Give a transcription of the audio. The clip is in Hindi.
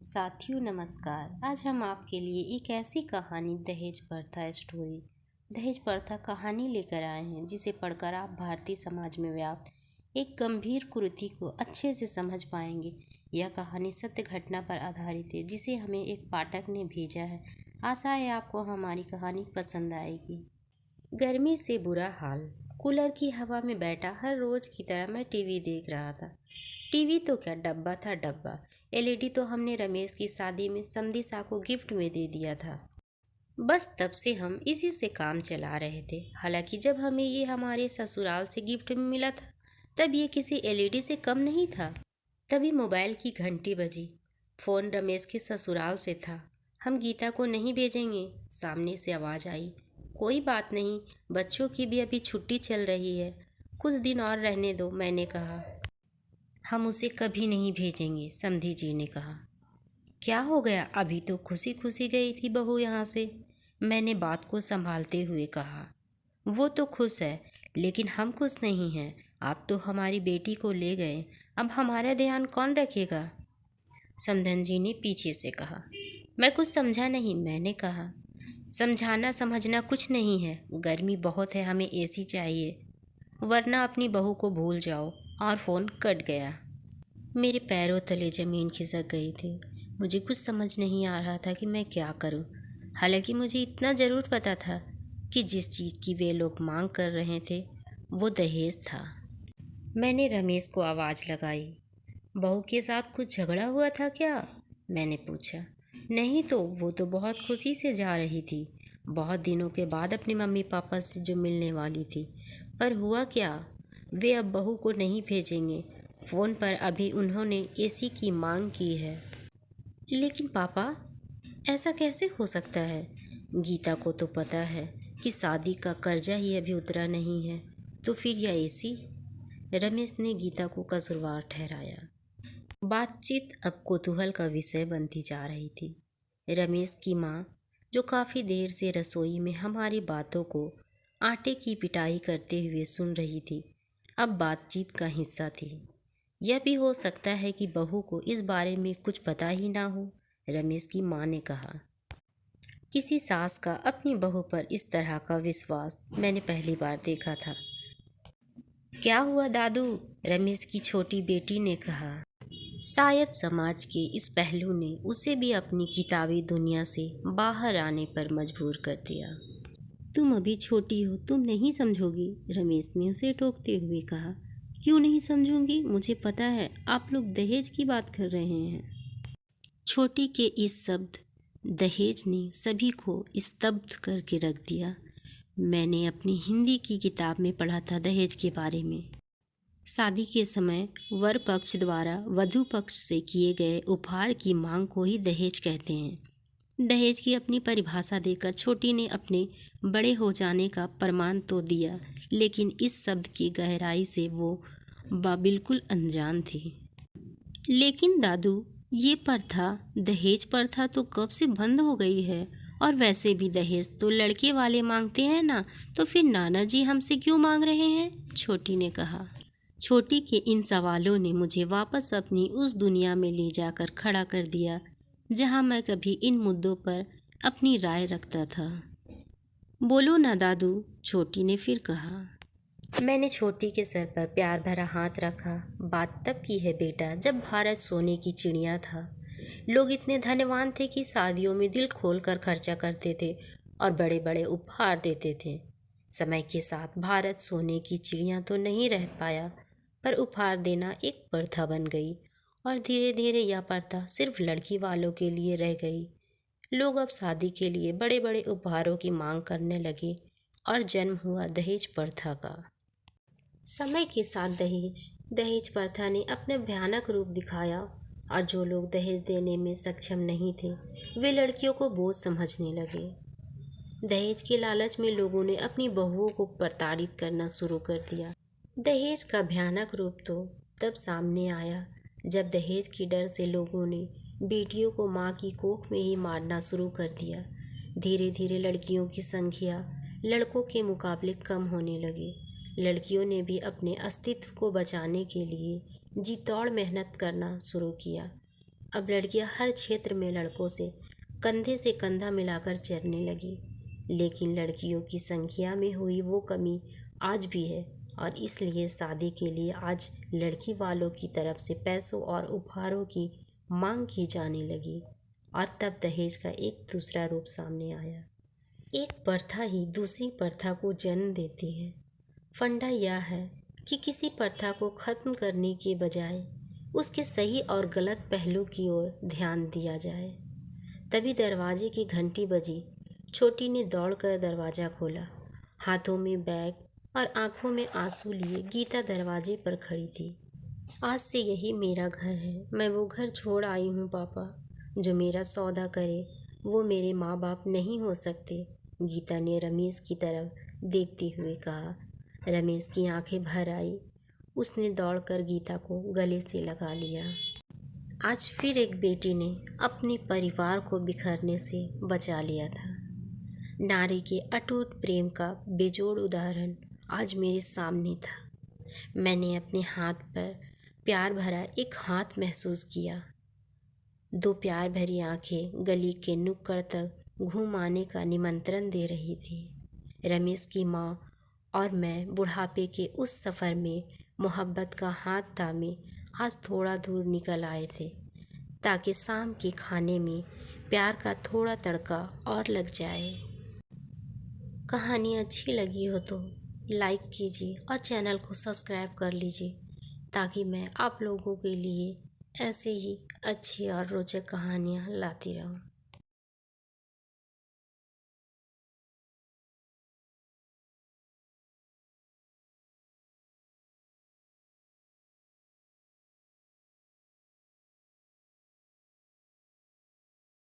साथियों नमस्कार। आज हम आपके लिए एक ऐसी कहानी दहेज प्रथा स्टोरी दहेज प्रथा कहानी लेकर आए हैं जिसे पढ़कर आप भारतीय समाज में व्याप्त एक गंभीर कुरीति को अच्छे से समझ पाएंगे। यह कहानी सत्य घटना पर आधारित है जिसे हमें एक पाठक ने भेजा है। आशा है आपको हमारी कहानी पसंद आएगी। गर्मी से बुरा हाल। कूलर की हवा में बैठा हर रोज की तरह मैं टीवी देख रहा था। टीवी तो क्या, डब्बा था डब्बा। एलईडी तो हमने रमेश की शादी में समधी सा को गिफ्ट में दे दिया था। बस तब से हम इसी से काम चला रहे थे। हालांकि जब हमें ये हमारे ससुराल से गिफ्ट में मिला था तब ये किसी एलईडी से कम नहीं था। तभी मोबाइल की घंटी बजी। फोन रमेश के ससुराल से था। हम गीता को नहीं भेजेंगे, सामने से आवाज़ आई। कोई बात नहीं, बच्चों की भी अभी छुट्टी चल रही है, कुछ दिन और रहने दो, मैंने कहा। हम उसे कभी नहीं भेजेंगे, समधी जी ने कहा। क्या हो गया, अभी तो खुशी खुशी गई थी बहू यहाँ से, मैंने बात को संभालते हुए कहा। वो तो खुश है लेकिन हम खुश नहीं हैं। आप तो हमारी बेटी को ले गए, अब हमारा ध्यान कौन रखेगा? समधन जी ने पीछे से कहा। मैं कुछ समझा नहीं, मैंने कहा। समझाना समझना कुछ नहीं है, गर्मी बहुत है, हमें एसी चाहिए, वरना अपनी बहू को भूल जाओ। और फ़ोन कट गया। मेरे पैरों तले ज़मीन खिसक गई थी। मुझे कुछ समझ नहीं आ रहा था कि मैं क्या करूं। हालांकि मुझे इतना ज़रूर पता था कि जिस चीज़ की वे लोग मांग कर रहे थे वो दहेज था। मैंने रमेश को आवाज़ लगाई। बहू के साथ कुछ झगड़ा हुआ था क्या? मैंने पूछा। नहीं तो, वो तो बहुत खुशी से जा रही थी, बहुत दिनों के बाद अपने मम्मी पापा से जो मिलने वाली थी। पर हुआ क्या, वे अब बहू को नहीं भेजेंगे। फ़ोन पर अभी उन्होंने एसी की मांग की है। लेकिन पापा, ऐसा कैसे हो सकता है? गीता को तो पता है कि शादी का कर्जा ही अभी उतरा नहीं है, तो फिर यह एसी? रमेश ने गीता को कसूरवार ठहराया। बातचीत अब कौतूहल का विषय बनती जा रही थी। रमेश की माँ, जो काफ़ी देर से रसोई में हमारी बातों को आटे की पिटाई करते हुए सुन रही थी, अब बातचीत का हिस्सा थी। यह भी हो सकता है कि बहू को इस बारे में कुछ पता ही ना हो, रमेश की माँ ने कहा। किसी सास का अपनी बहू पर इस तरह का विश्वास मैंने पहली बार देखा था। क्या हुआ दादू? रमेश की छोटी बेटी ने कहा। शायद समाज के इस पहलू ने उसे भी अपनी किताबी दुनिया से बाहर आने पर मजबूर कर दिया। तुम अभी छोटी हो, तुम नहीं समझोगी, रमेश ने उसे टोकते हुए कहा। क्यों नहीं समझूंगी? मुझे पता है आप लोग दहेज की बात कर रहे हैं। छोटी के इस शब्द दहेज ने सभी को स्तब्ध करके रख दिया। मैंने अपनी हिंदी की किताब में पढ़ा था दहेज के बारे में। शादी के समय वर पक्ष द्वारा वधू पक्ष से किए गए उपहार की मांग को ही दहेज कहते हैं। दहेज की अपनी परिभाषा देकर छोटी ने अपने बड़े हो जाने का प्रमाण तो दिया, लेकिन इस शब्द की गहराई से वो बिल्कुल अनजान थी। लेकिन दादू, ये प्रथा, दहेज प्रथा तो कब से बंद हो गई है, और वैसे भी दहेज तो लड़के वाले मांगते हैं ना, तो फिर नाना जी हमसे क्यों मांग रहे हैं? छोटी ने कहा। छोटी के इन सवालों ने मुझे वापस अपनी उस दुनिया में ले जाकर खड़ा कर दिया जहां मैं कभी इन मुद्दों पर अपनी राय रखता था। बोलो ना दादू, छोटी ने फिर कहा। मैंने छोटी के सर पर प्यार भरा हाथ रखा। बात तब की है बेटा, जब भारत सोने की चिड़िया था। लोग इतने धनवान थे कि शादियों में दिल खोल कर खर्चा करते थे और बड़े बड़े उपहार देते थे। समय के साथ भारत सोने की चिड़िया तो नहीं रह पाया, पर उपहार देना एक प्रथा बन गई, और धीरे धीरे यह प्रथा सिर्फ लड़की वालों के लिए रह गई। लोग अब शादी के लिए बड़े बड़े उपहारों की मांग करने लगे और जन्म हुआ दहेज प्रथा का। समय के साथ दहेज प्रथा ने अपने भयानक रूप दिखाया, और जो लोग दहेज देने में सक्षम नहीं थे वे लड़कियों को बोझ समझने लगे। दहेज के लालच में लोगों ने अपनी बहुओं को प्रताड़ित करना शुरू कर दिया। दहेज का भयानक रूप तो तब सामने आया जब दहेज की डर से लोगों ने बेटियों को माँ की कोख में ही मारना शुरू कर दिया। धीरे धीरे लड़कियों की संख्या लड़कों के मुकाबले कम होने लगी। लड़कियों ने भी अपने अस्तित्व को बचाने के लिए जी तोड़ मेहनत करना शुरू किया। अब लड़कियां हर क्षेत्र में लड़कों से कंधा मिलाकर चलने लगी। लेकिन लड़कियों की संख्या में हुई वो कमी आज भी है और इसलिए शादी के लिए आज लड़की वालों की तरफ से पैसों और उपहारों की मांग की जाने लगी। और तब दहेज का एक दूसरा रूप सामने आया। एक प्रथा ही दूसरी प्रथा को जन्म देती है। फंडा यह है कि किसी प्रथा को खत्म करने के बजाय उसके सही और गलत पहलू की ओर ध्यान दिया जाए। तभी दरवाजे की घंटी बजी। छोटी ने दौड़कर दरवाज़ा खोला। हाथों में बैग और आंखों में आंसू लिए गीता दरवाजे पर खड़ी थी। आज से यही मेरा घर है। मैं वो घर छोड़ आई हूँ पापा। जो मेरा सौदा करे वो मेरे माँ बाप नहीं हो सकते, गीता ने रमेश की तरफ देखते हुए कहा। रमेश की आंखें भर आई। उसने दौड़कर गीता को गले से लगा लिया। आज फिर एक बेटी ने अपने परिवार को बिखरने से बचा लिया था। नारी के अटूट प्रेम का बेजोड़ उदाहरण आज मेरे सामने था। मैंने अपने हाथ पर प्यार भरा एक हाथ महसूस किया। दो प्यार भरी आंखें गली के नुक्कड़ तक घूम आने का निमंत्रण दे रही थी। रमेश की माँ और मैं बुढ़ापे के उस सफ़र में मोहब्बत का हाथ थामे आज थोड़ा दूर निकल आए थे, ताकि शाम के खाने में प्यार का थोड़ा तड़का और लग जाए। कहानी अच्छी लगी हो तो लाइक कीजिए और चैनल को सब्सक्राइब कर लीजिए, ताकि मैं आप लोगों के लिए ऐसे ही अच्छी और रोचक कहानियाँ लाती रहूँ।